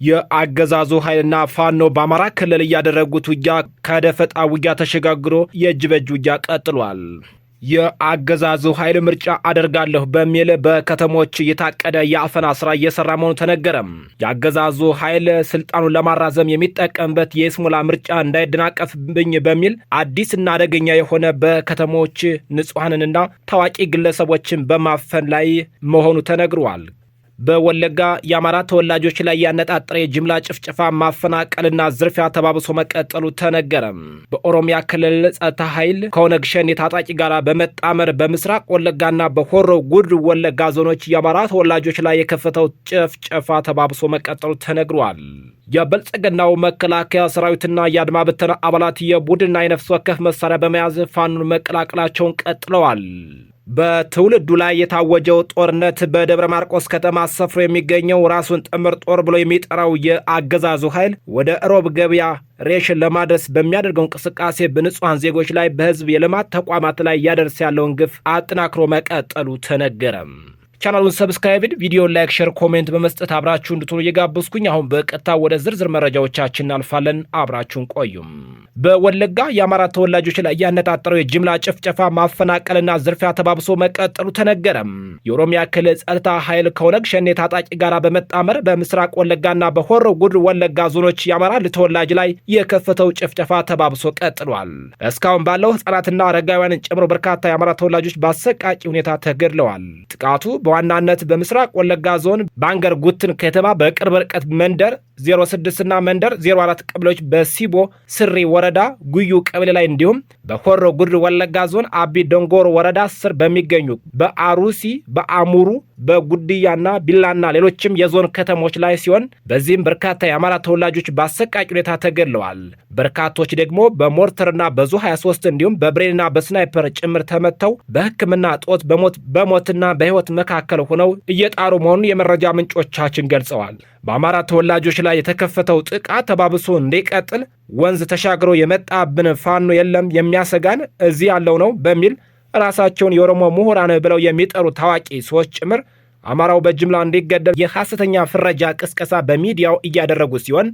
የአገዛዙ ኃይልና ፋኖ በአማራ ክልል ያደረጉት ውጊያ ከደፈጣ ውጊያ ተሸጋግሮ የእጅ በእጅ ውጊያ ቀጥሏል። የአገዛዙ ኃይል ምርጫ አደርጋለሁ በሚል በከተሞች የታቀደ የአፈና ስራ እየሰራ መሆኑ ተነገረም። የአገዛዙ ኃይል ስልጣኑን ለማራዘም የሚጠቀምበት የስሙላ ምርጫ እንዳይደናቀፍብኝ በሚል አዲስና አደገኛ የሆነ በከተሞች ንጹሐንንና ታዋቂ ግለሰቦችን በማፈን ላይ መሆኑ ተነግሯል። በወለጋ የአማራ ተወላጆች ላይ ያነጣጠረ የጅምላ ጭፍጨፋ ማፈናቀልና ዝርፊያ ተባብሶ መቀጠሉ ተነገረም። በኦሮሚያ ክልል ጸጥታ ኃይል ከኦነግ ሸኔ ታጣቂ ጋር በመጣመር በምስራቅ ወለጋና በሆሮ ጉዱሩ ወለጋ ዞኖች የአማራ ተወላጆች ላይ የከፈተው ጭፍጨፋ ተባብሶ መቀጠሉ ተነግሯል። የብልጽግናው መከላከያ ሰራዊትና የአድማ ብተና አባላት የቡድንና የነፍስ ወከፍ መሳሪያ በመያዝ ፋኖን መቀላቀላቸውን ቀጥለዋል። በትውልዱ ላይ የታወጀው ጦርነት በደብረ ማርቆስ ከተማ ሰፍሮ የሚገኘው ራሱን ጥምር ጦር ብሎ የሚጠራው የአገዛዙ ኃይል ወደ ሮብ ገበያ ሬሽን ለማድረስ በሚያደርገው እንቅስቃሴ በንጹሐን ዜጎች ላይ በህዝብ የልማት ተቋማት ላይ ያደርስ ያለውን ግፍ አጠናክሮ መቀጠሉ ተነገረም። ቻናሉን ሰብስክራይብ፣ ቪዲዮ ላይክ፣ ሼር፣ ኮሜንት በመስጠት አብራችሁ እንድትሆኑ እየጋበዝኩኝ አሁን በቀጥታ ወደ ዝርዝር መረጃዎቻችን እናልፋለን። አብራችሁን ቆዩም። በወለጋ የአማራ ተወላጆች ላይ ያነጣጠረው የጅምላ ጭፍጨፋ ማፈናቀልና ዝርፊያ ተባብሶ መቀጠሉ ተነገረም። የኦሮሚያ ክልል ጸጥታ ኃይል ከኦነግ ሸኔ ታጣቂ ጋር በመጣመር በምስራቅ ወለጋና በሆሮ ጉዱሩ ወለጋ ዞኖች የአማራ ተወላጅ ላይ የከፈተው ጭፍጨፋ ተባብሶ ቀጥሏል። እስካሁን ባለው ህጻናትና አረጋውያንን ጨምሮ በርካታ የአማራ ተወላጆች በአሰቃቂ ሁኔታ ተገድለዋል። ጥቃቱ በዋናነት በምስራቅ ወለጋ ዞን ባንገር ጉትን ከተማ በቅርብ ርቀት መንደር 06 እና መንደር 04 ቀበሌዎች በሲቦ ስሪ ወረዳ ጉዩ ቀበሌ ላይ እንዲሁም በሆሮ ጉዱሩ ወለጋ ዞን አቢ ደንጎሮ ወረዳ ስር በሚገኙ በአሩሲ፣ በአሙሩ፣ በጉድያና ቢላና ሌሎችም የዞን ከተሞች ላይ ሲሆን በዚህም በርካታ የአማራ ተወላጆች በአሰቃቂ ሁኔታ ተገድለዋል። በርካቶች ደግሞ በሞርተርና በዙ 23 እንዲሁም በብሬንና በስናይፐር ጭምር ተመተው በሕክምና ጦት በሞትና በህይወት መካከል ሆነው እየጣሩ መሆኑን የመረጃ ምንጮቻችን ገልጸዋል። በአማራ ተወላጆች ላይ የተከፈተው ጥቃት ተባብሶ እንዲቀጥል ወንዝ ተሻግሮ የመጣብን ፋኖ የለም የሚያሰጋን እዚህ ያለው ነው በሚል ራሳቸውን የኦሮሞ ምሁራን ብለው የሚጠሩ ታዋቂ ሰዎች ጭምር አማራው በጅምላ እንዲገደል የሐሰተኛ ፍረጃ ቅስቀሳ በሚዲያው እያደረጉ ሲሆን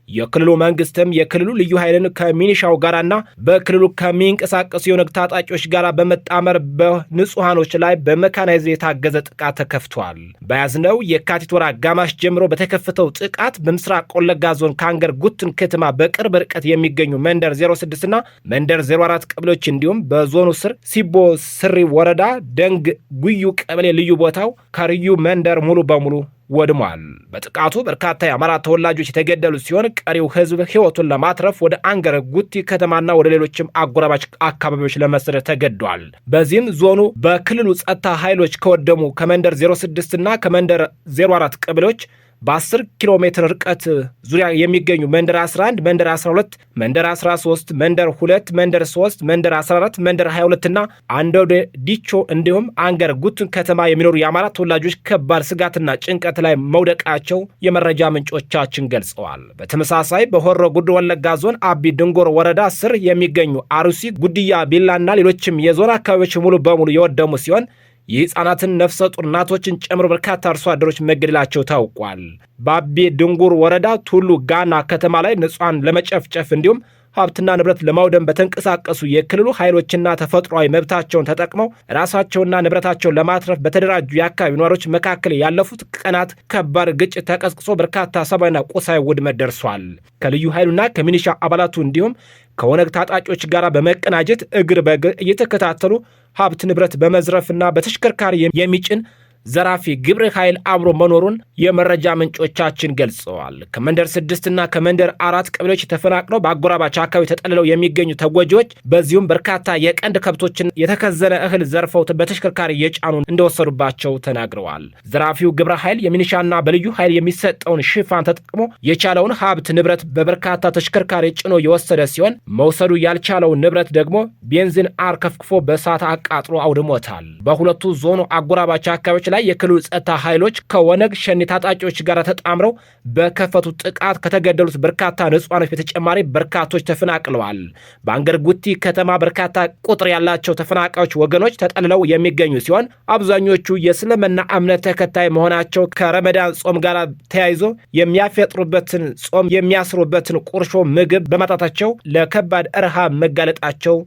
የክልሉ መንግስትም የክልሉ ልዩ ኃይልን ከሚኒሻው ጋራና በክልሉ ከሚንቀሳቀሱ የኦነግ ታጣቂዎች ጋር በመጣመር በንጹሃኖች ላይ በመካናይዝድ የታገዘ ጥቃት ተከፍቷል። በያዝነው የካቲት ወር አጋማሽ ጀምሮ በተከፈተው ጥቃት በምስራቅ ወለጋ ዞን ካንገር ጉትን ከተማ በቅርብ ርቀት የሚገኙ መንደር 06 እና መንደር 04 ቀበሌዎች እንዲሁም በዞኑ ስር ሲቦ ስሪ ወረዳ ደንግ ጉዩ ቀበሌ ልዩ ቦታው ከርዩ መንደር ሙሉ በሙሉ ወድሟል። በጥቃቱ በርካታ የአማራ ተወላጆች የተገደሉ ሲሆን ቀሪው ህዝብ ህይወቱን ለማትረፍ ወደ አንገር ጉቲ ከተማና ወደ ሌሎችም አጎራባች አካባቢዎች ለመሰደድ ተገዷል። በዚህም ዞኑ በክልሉ ጸጥታ ኃይሎች ከወደሙ ከመንደር 06 እና ከመንደር 04 ቀበሌዎች በ10 ኪሎ ሜትር ርቀት ዙሪያ የሚገኙ መንደር 11፣ መንደር 12፣ መንደር 13፣ መንደር 2፣ መንደር 3፣ መንደር 14፣ መንደር 22 እና አንዶደ ዲቾ እንዲሁም አንገር ጉትን ከተማ የሚኖሩ የአማራ ተወላጆች ከባድ ስጋትና ጭንቀት ላይ መውደቃቸው የመረጃ ምንጮቻችን ገልጸዋል። በተመሳሳይ በሆሮ ጉዱሩ ወለጋ ዞን አቢ ደንጎሮ ወረዳ ስር የሚገኙ አሩሲ፣ ጉድያ፣ ቢላና ሌሎችም የዞን አካባቢዎች ሙሉ በሙሉ የወደሙ ሲሆን የህፃናትን ነፍሰ ጡር እናቶችን ጨምሮ በርካታ አርሶ አደሮች መገደላቸው ታውቋል። በአቤ ድንጉር ወረዳ ቱሉ ጋና ከተማ ላይ ንጹሃን ለመጨፍጨፍ እንዲሁም ሀብትና ንብረት ለማውደም በተንቀሳቀሱ የክልሉ ኃይሎችና ተፈጥሯዊ መብታቸውን ተጠቅመው ራሳቸውና ንብረታቸውን ለማትረፍ በተደራጁ የአካባቢ ነዋሪዎች መካከል ያለፉት ቀናት ከባድ ግጭት ተቀስቅሶ በርካታ ሰብአዊና ቁሳዊ ውድመት ደርሷል። ከልዩ ኃይሉና ከሚኒሻ አባላቱ እንዲሁም ከኦነግ ታጣቂዎች ጋር በመቀናጀት እግር በእግር እየተከታተሉ ሀብት ንብረት በመዝረፍና በተሽከርካሪ የሚጭን ዘራፊ ግብረ ኃይል አብሮ መኖሩን የመረጃ ምንጮቻችን ገልጸዋል። ከመንደር 6 እና ከመንደር 4 ቀበሌዎች ተፈናቅለው በአጎራባች አካባቢ ተጠልለው የሚገኙ ተጎጂዎች በዚሁም በርካታ የቀንድ ከብቶችን የተከዘነ እህል ዘርፈው በተሽከርካሪ የጫኑ እንደወሰዱባቸው ተናግረዋል። ዘራፊው ግብረ ኃይል የሚኒሻና በልዩ ኃይል የሚሰጠውን ሽፋን ተጠቅሞ የቻለውን ሀብት ንብረት በበርካታ ተሽከርካሪ ጭኖ የወሰደ ሲሆን መውሰዱ ያልቻለውን ንብረት ደግሞ ቤንዚን አርከፍክፎ በእሳት አቃጥሎ አውድሞታል። በሁለቱ ዞኑ አጎራባች አካባቢዎች ላይ የክልሉ ጸጥታ ኃይሎች ከወነግ ሸኔ ታጣቂዎች ጋር ተጣምረው በከፈቱ ጥቃት ከተገደሉት በርካታ ንጹሃኖች በተጨማሪ በርካቶች ተፈናቅለዋል። በአንገር ጉቲ ከተማ በርካታ ቁጥር ያላቸው ተፈናቃዮች ወገኖች ተጠልለው የሚገኙ ሲሆን አብዛኞቹ የእስልምና እምነት ተከታይ መሆናቸው ከረመዳን ጾም ጋር ተያይዞ የሚያፈጥሩበትን ጾም የሚያስሩበትን ቁርሾ ምግብ በማጣታቸው ለከባድ ረሃብ መጋለጣቸው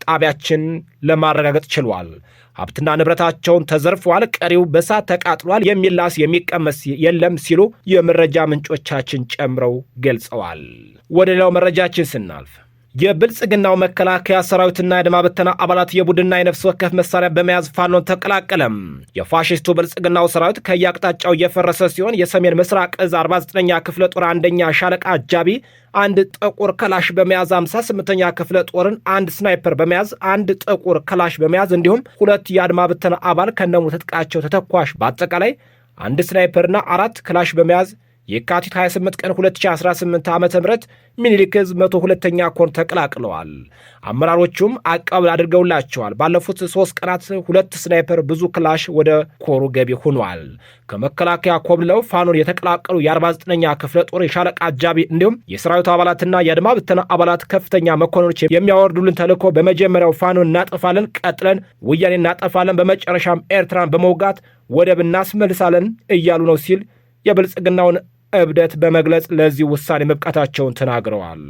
ጣቢያችን ለማረጋገጥ ችሏል። ሀብትና ንብረታቸውን ተዘርፈዋል፣ ቀሪው በሳት ተቃጥሏል፣ የሚላስ የሚቀመስ የለም ሲሉ የመረጃ ምንጮቻችን ጨምረው ገልጸዋል። ወደ ሌላው መረጃችን ስናልፍ የብልጽግናው መከላከያ ሰራዊትና የአድማ ብተና አባላት የቡድንና የነፍስ ወከፍ መሳሪያ በመያዝ ፋኖን ተቀላቀለም። የፋሽስቱ ብልጽግናው ሰራዊት ከየአቅጣጫው እየፈረሰ ሲሆን የሰሜን ምስራቅ እዝ 49ኛ ክፍለ ጦር አንደኛ ሻለቃ አጃቢ አንድ ጥቁር ክላሽ በመያዝ 58ኛ ክፍለ ጦርን አንድ ስናይፐር በመያዝ አንድ ጥቁር ክላሽ በመያዝ እንዲሁም 2 የአድማ ብተና አባል ከነሙሉ ትጥቃቸው ተተኳሽ በአጠቃላይ አንድ ስናይፐርና 4 ክላሽ በመያዝ የካቲት 28 ቀን 2018 ዓ.ም ሚኒሊክ ዕዝ 102ኛ ኮር ተቀላቅለዋል። አመራሮቹም አቀባበል አድርገውላቸዋል። ባለፉት 3 ቀናት 2 ስናይፐር ብዙ ክላሽ ወደ ኮሩ ገቢ ሆኗል። ከመከላከያ ኮብልለው ፋኖን የተቀላቀሉ የ49ኛ ክፍለ ጦር የሻለቃ አጃቢ እንዲሁም የሰራዊቱ አባላትና የአድማ ብተና አባላት ከፍተኛ መኮንኖች የሚያወርዱልን ተልዕኮ በመጀመሪያው ፋኖን እናጠፋለን፣ ቀጥለን ወያኔ እናጠፋለን፣ በመጨረሻም ኤርትራን በመውጋት ወደብ እናስመልሳለን እያሉ ነው ሲል የብልጽግናውን እብደት በመግለጽ ለዚህ ውሳኔ መብቃታቸውን ተናግረዋል።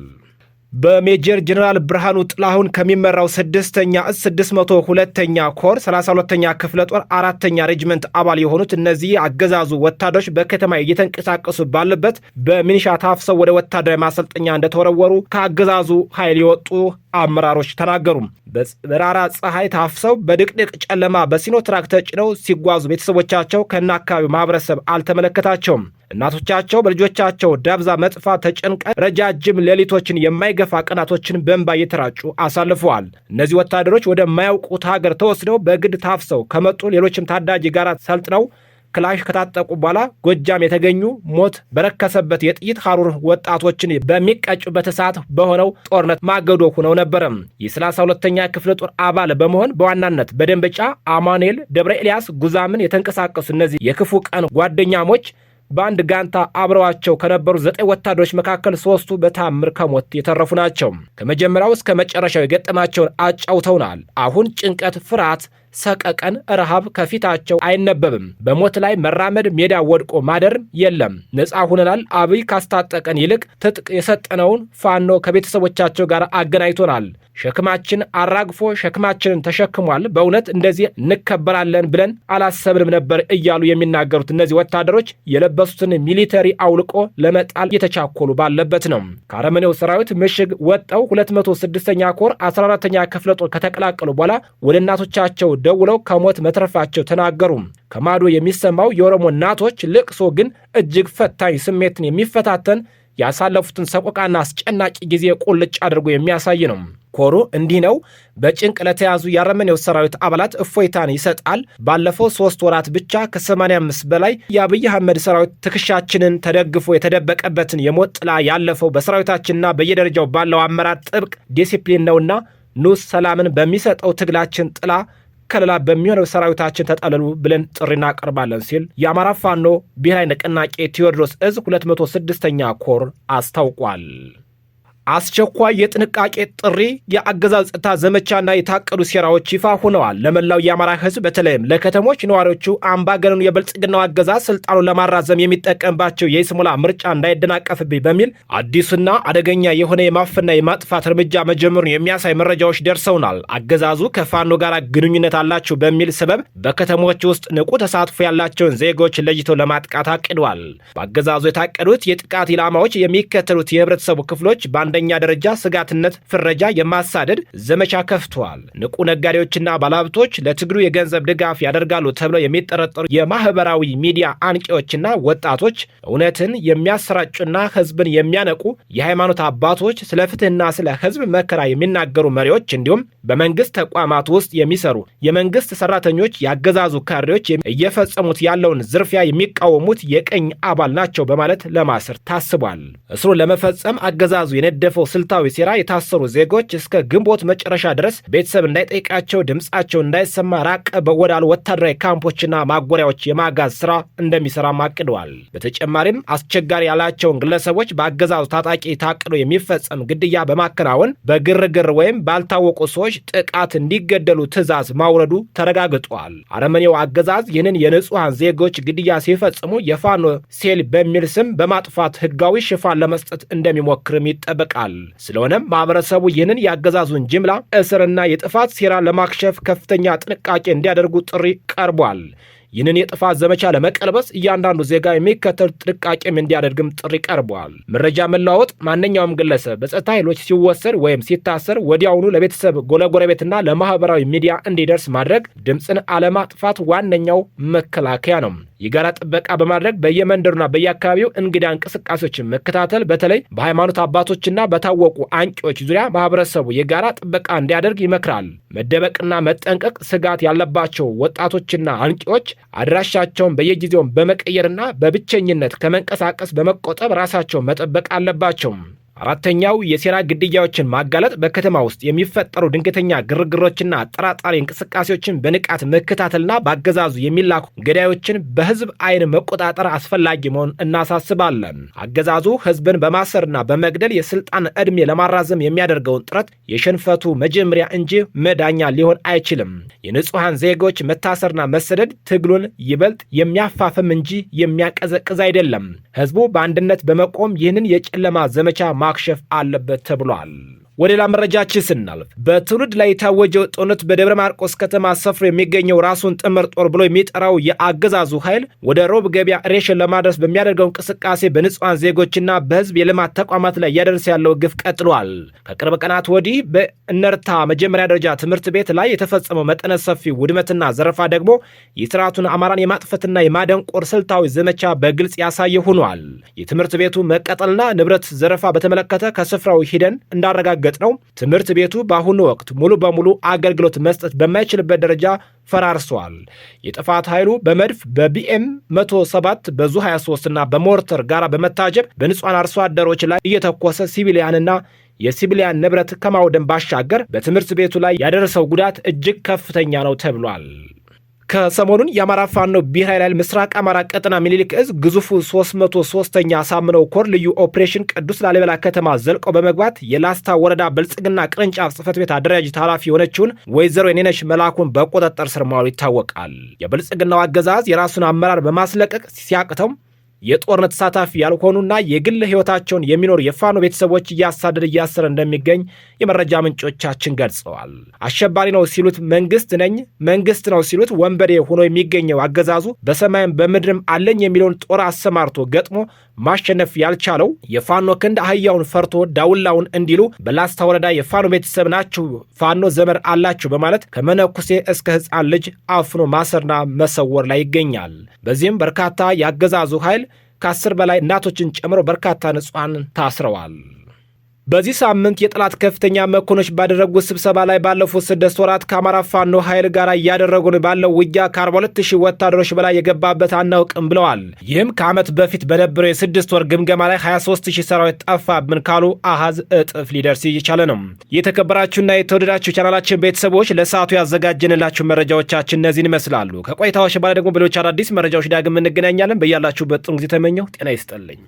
በሜጀር ጀነራል ብርሃኑ ጥላሁን ከሚመራው 6ኛ እዝ 602ኛ ኮር 32ኛ ክፍለ ጦር 4ኛ ሬጅመንት አባል የሆኑት እነዚህ አገዛዙ ወታደሮች በከተማ እየተንቀሳቀሱ ባለበት በሚኒሻ ታፍሰው ወደ ወታደራዊ ማሰልጠኛ እንደተወረወሩ ከአገዛዙ ኃይል የወጡ አመራሮች ተናገሩ። በጠራራ ፀሐይ ታፍሰው በድቅድቅ ጨለማ በሲኖትራክ ተጭነው ሲጓዙ ቤተሰቦቻቸው ከነአካባቢው ማህበረሰብ አልተመለከታቸውም። እናቶቻቸው በልጆቻቸው ዳብዛ መጥፋት ተጨንቀው ረጃጅም ሌሊቶችን የማይገፋ ቀናቶችን በእንባ እየተራጩ አሳልፈዋል። እነዚህ ወታደሮች ወደማያውቁት ሀገር ተወስደው በግድ ታፍሰው ከመጡ ሌሎችም ታዳጊ ጋር ሰልጥነው ክላሽ ከታጠቁ በኋላ ጎጃም የተገኙ ሞት በረከሰበት የጥይት ሐሩር ወጣቶችን በሚቀጩበት እሳት በሆነው ጦርነት ማገዶ ሆነው ነበረ። የ32ኛ ክፍለ ጦር አባል በመሆን በዋናነት በደንበጫ አማኑኤል፣ ደብረ ኤልያስ፣ ጉዛምን የተንቀሳቀሱ እነዚህ የክፉ ቀን ጓደኛሞች በአንድ ጋንታ አብረዋቸው ከነበሩ 9 ወታደሮች መካከል 3ቱ በታምር ከሞት የተረፉ ናቸው። ከመጀመሪያው እስከ መጨረሻው የገጠማቸውን አጫውተውናል። አሁን ጭንቀት፣ ፍርሃት፣ ሰቀቀን፣ ረሃብ ከፊታቸው አይነበብም። በሞት ላይ መራመድ፣ ሜዳ ወድቆ ማደር የለም። ነፃ ሁነናል። አብይ ካስታጠቀን ይልቅ ትጥቅ የሰጠነውን ፋኖ ከቤተሰቦቻቸው ጋር አገናኝቶናል። ሸክማችን አራግፎ ሸክማችንን ተሸክሟል። በእውነት እንደዚህ እንከበራለን ብለን አላሰብንም ነበር እያሉ የሚናገሩት እነዚህ ወታደሮች የለበሱትን ሚሊተሪ አውልቆ ለመጣል እየተቻኮሉ ባለበት ነው። ከአረመኔው ሰራዊት ምሽግ ወጠው 206ኛ ኮር 14ኛ ክፍለ ጦር ከተቀላቀሉ በኋላ ወደ እናቶቻቸው ደውለው ከሞት መትረፋቸው ተናገሩ። ከማዶ የሚሰማው የኦሮሞ እናቶች ልቅሶ ግን እጅግ ፈታኝ ስሜትን የሚፈታተን ያሳለፉትን ሰቆቃና አስጨናቂ ጊዜ ቁልጭ አድርጎ የሚያሳይ ነው። ኮሩ እንዲህ ነው። በጭንቅ ለተያዙ የአረመኔው ሰራዊት አባላት እፎይታን ይሰጣል። ባለፈው 3 ወራት ብቻ ከ85 በላይ የአብይ አህመድ ሰራዊት ትከሻችንን ተደግፎ የተደበቀበትን የሞት ጥላ ያለፈው በሰራዊታችንና በየደረጃው ባለው አመራር ጥብቅ ዲሲፕሊን ነውና ኑስ ሰላምን በሚሰጠው ትግላችን ጥላ ከለላ በሚሆነው ሰራዊታችን ተጠለሉ ብለን ጥሪ እናቀርባለን ሲል የአማራ ፋኖ ብሔራዊ ንቅናቄ ቴዎድሮስ ዕዝ 206ኛ ኮር አስታውቋል። አስቸኳይ የጥንቃቄ ጥሪ፣ የአገዛዝ ጸጥታ ዘመቻና የታቀዱ ሴራዎች ይፋ ሆነዋል። ለመላው የአማራ ሕዝብ በተለይም ለከተሞች ነዋሪዎቹ አምባገነኑ የብልጽግናው አገዛዝ ስልጣኑን ለማራዘም የሚጠቀምባቸው የይስሙላ ምርጫ እንዳይደናቀፍብኝ በሚል አዲሱና አደገኛ የሆነ የማፈና የማጥፋት እርምጃ መጀመሩን የሚያሳይ መረጃዎች ደርሰውናል። አገዛዙ ከፋኖ ጋር ግንኙነት አላቸው በሚል ሰበብ በከተሞች ውስጥ ንቁ ተሳትፎ ያላቸውን ዜጎች ለይተው ለማጥቃት አቅዷል። በአገዛዙ የታቀዱት የጥቃት ኢላማዎች የሚከተሉት የህብረተሰቡ ክፍሎች አንደኛ ደረጃ ስጋትነት ፍረጃ የማሳደድ ዘመቻ ከፍተዋል። ንቁ ነጋዴዎችና ባለሀብቶች ለትግሉ የገንዘብ ድጋፍ ያደርጋሉ ተብለው የሚጠረጠሩ የማህበራዊ ሚዲያ አንቂዎችና ወጣቶች፣ እውነትን የሚያሰራጩና ህዝብን የሚያነቁ የሃይማኖት አባቶች፣ ስለ ፍትህና ስለ ህዝብ መከራ የሚናገሩ መሪዎች እንዲሁም በመንግስት ተቋማት ውስጥ የሚሰሩ የመንግስት ሰራተኞች ያገዛዙ ካድሬዎች እየፈጸሙት ያለውን ዝርፊያ የሚቃወሙት የቀኝ አባል ናቸው በማለት ለማሰር ታስቧል። እስሩን ለመፈጸም አገዛዙ በተነደፈው ስልታዊ ሴራ የታሰሩ ዜጎች እስከ ግንቦት መጨረሻ ድረስ ቤተሰብ እንዳይጠይቃቸው ድምጻቸው እንዳይሰማ ራቅ ወዳሉ ወታደራዊ ካምፖችና ማጎሪያዎች የማጋዝ ስራ እንደሚሰራም አቅደዋል። በተጨማሪም አስቸጋሪ ያላቸውን ግለሰቦች በአገዛዙ ታጣቂ ታቅዶ የሚፈጸም ግድያ በማከናወን በግርግር ወይም ባልታወቁ ሰዎች ጥቃት እንዲገደሉ ትዕዛዝ ማውረዱ ተረጋግጧል። አረመኔው አገዛዝ ይህንን የንጹሐን ዜጎች ግድያ ሲፈጽሙ የፋኖ ሴል በሚል ስም በማጥፋት ህጋዊ ሽፋን ለመስጠት እንደሚሞክርም ይጠበቃል። ስለሆነም ማህበረሰቡ ይህንን የአገዛዙን ጅምላ እስርና የጥፋት ሴራ ለማክሸፍ ከፍተኛ ጥንቃቄ እንዲያደርጉ ጥሪ ቀርቧል። ይህንን የጥፋት ዘመቻ ለመቀልበስ እያንዳንዱ ዜጋ የሚከተል ጥንቃቄም እንዲያደርግም ጥሪ ቀርቧል። መረጃ መለዋወጥ ማንኛውም ግለሰብ በጸጥታ ኃይሎች ሲወሰድ ወይም ሲታሰር ወዲያውኑ ለቤተሰብ ለጎረቤትና ለማህበራዊ ሚዲያ እንዲደርስ ማድረግ ድምፅን አለማጥፋት ዋነኛው መከላከያ ነው። የጋራ ጥበቃ በማድረግ በየመንደሩና በየአካባቢው እንግዳ እንቅስቃሴዎችን መከታተል፣ በተለይ በሃይማኖት አባቶችና በታወቁ አንቂዎች ዙሪያ ማህበረሰቡ የጋራ ጥበቃ እንዲያደርግ ይመክራል። መደበቅና መጠንቀቅ፣ ስጋት ያለባቸው ወጣቶችና አንቂዎች አድራሻቸውን በየጊዜው በመቀየርና በብቸኝነት ከመንቀሳቀስ በመቆጠብ ራሳቸውን መጠበቅ አለባቸው። አራተኛው የሴራ ግድያዎችን ማጋለጥ፣ በከተማ ውስጥ የሚፈጠሩ ድንገተኛ ግርግሮችና አጠራጣሪ እንቅስቃሴዎችን በንቃት መከታተልና በአገዛዙ የሚላኩ ገዳዮችን በህዝብ አይን መቆጣጠር አስፈላጊ መሆኑን እናሳስባለን። አገዛዙ ህዝብን በማሰርና በመግደል የስልጣን ዕድሜ ለማራዘም የሚያደርገውን ጥረት የሽንፈቱ መጀመሪያ እንጂ መዳኛ ሊሆን አይችልም። የንጹሐን ዜጎች መታሰርና መሰደድ ትግሉን ይበልጥ የሚያፋፍም እንጂ የሚያቀዘቅዝ አይደለም። ህዝቡ በአንድነት በመቆም ይህንን የጨለማ ዘመቻ ማክሸፍ አለበት ተብሏል። ወደ ሌላ መረጃችን ስናልፍ በትውልድ ላይ የታወጀው ጦርነት በደብረ ማርቆስ ከተማ ሰፍሮ የሚገኘው ራሱን ጥምር ጦር ብሎ የሚጠራው የአገዛዙ ኃይል ወደ ሮብ ገበያ ሬሽን ለማድረስ በሚያደርገው እንቅስቃሴ በንጹሐን ዜጎችና በህዝብ የልማት ተቋማት ላይ እያደረሰ ያለው ግፍ ቀጥሏል። ከቅርብ ቀናት ወዲህ በእነርታ መጀመሪያ ደረጃ ትምህርት ቤት ላይ የተፈጸመው መጠነ ሰፊ ውድመትና ዘረፋ ደግሞ የስርዓቱን አማራን የማጥፈትና የማደንቆር ስልታዊ ዘመቻ በግልጽ ያሳየ ሆኗል። የትምህርት ቤቱ መቀጠልና ንብረት ዘረፋ በተመለከተ ከስፍራው ሂደን እንዳረጋገ ነው ትምህርት ቤቱ በአሁኑ ወቅት ሙሉ በሙሉ አገልግሎት መስጠት በማይችልበት ደረጃ ፈራርሷል። የጥፋት ኃይሉ በመድፍ በቢኤም 107 በዙ 23 እና በሞርተር ጋር በመታጀብ በንጹሐን አርሶ አደሮች ላይ እየተኮሰ ሲቪሊያንና የሲቪሊያን ንብረት ከማውደም ባሻገር በትምህርት ቤቱ ላይ ያደረሰው ጉዳት እጅግ ከፍተኛ ነው ተብሏል። ከሰሞኑን የአማራ ፋኖ ብሔራዊ ኃይል ምስራቅ አማራ ቀጠና ሚኒሊክ እዝ ግዙፉ 303ኛ አሳምነው ኮር ልዩ ኦፕሬሽን ቅዱስ ላሊበላ ከተማ ዘልቀው በመግባት የላስታ ወረዳ ብልጽግና ቅርንጫፍ ጽሕፈት ቤት አደረጃጀት ኃላፊ የሆነችውን ወይዘሮ የኔነሽ መላኩን በቁጥጥር ስር ማዋሉ ይታወቃል። የብልጽግናው አገዛዝ የራሱን አመራር በማስለቀቅ ሲያቅተው የጦርነት ተሳታፊ ያልሆኑና የግል ህይወታቸውን የሚኖሩ የፋኖ ቤተሰቦች እያሰረ እንደሚገኝ የመረጃ ምንጮቻችን ገልጸዋል። አሸባሪ ነው ሲሉት መንግስት ነው ሲሉት ወንበዴ ሆኖ የሚገኘው አገዛዙ በሰማይም በምድርም አለኝ የሚለውን ጦር አሰማርቶ ገጥሞ ማሸነፍ ያልቻለው የፋኖ ክንድ አህያውን ፈርቶ ዳውላውን እንዲሉ በላስታ ወረዳ የፋኖ ቤተሰብ ናችሁ፣ ፋኖ ዘመድ አላችሁ በማለት ከመነኩሴ እስከ ህፃን ልጅ አፍኖ ማሰርና መሰወር ላይ ይገኛል። በዚህም በርካታ የአገዛዙ ኃይል ከ10 በላይ እናቶችን ጨምሮ በርካታ ንጹሐን ታስረዋል። በዚህ ሳምንት የጠላት ከፍተኛ መኮንኖች ባደረጉት ስብሰባ ላይ ባለፉት 6 ወራት ከአማራ ፋኖ ኃይል ጋር እያደረጉን ባለው ውጊያ ከ42000 ወታደሮች በላይ የገባበት አናውቅም ብለዋል። ይህም ከዓመት በፊት በነበረው የ6 ወር ግምገማ ላይ 23000 ሰራዊት ጠፋብን ካሉ አሃዝ እጥፍ ሊደርስ እየቻለ ነው። የተከበራችሁና የተወደዳችሁ ቻናላችን ቤተሰቦች ለሰዓቱ ያዘጋጀንላችሁ መረጃዎቻችን እነዚህን ይመስላሉ። ከቆይታዎች በኋላ ደግሞ በሌሎች አዳዲስ መረጃዎች ዳግም እንገናኛለን። በያላችሁበት ጥሩ ጊዜ ተመኘሁ። ጤና ይስጥልኝ።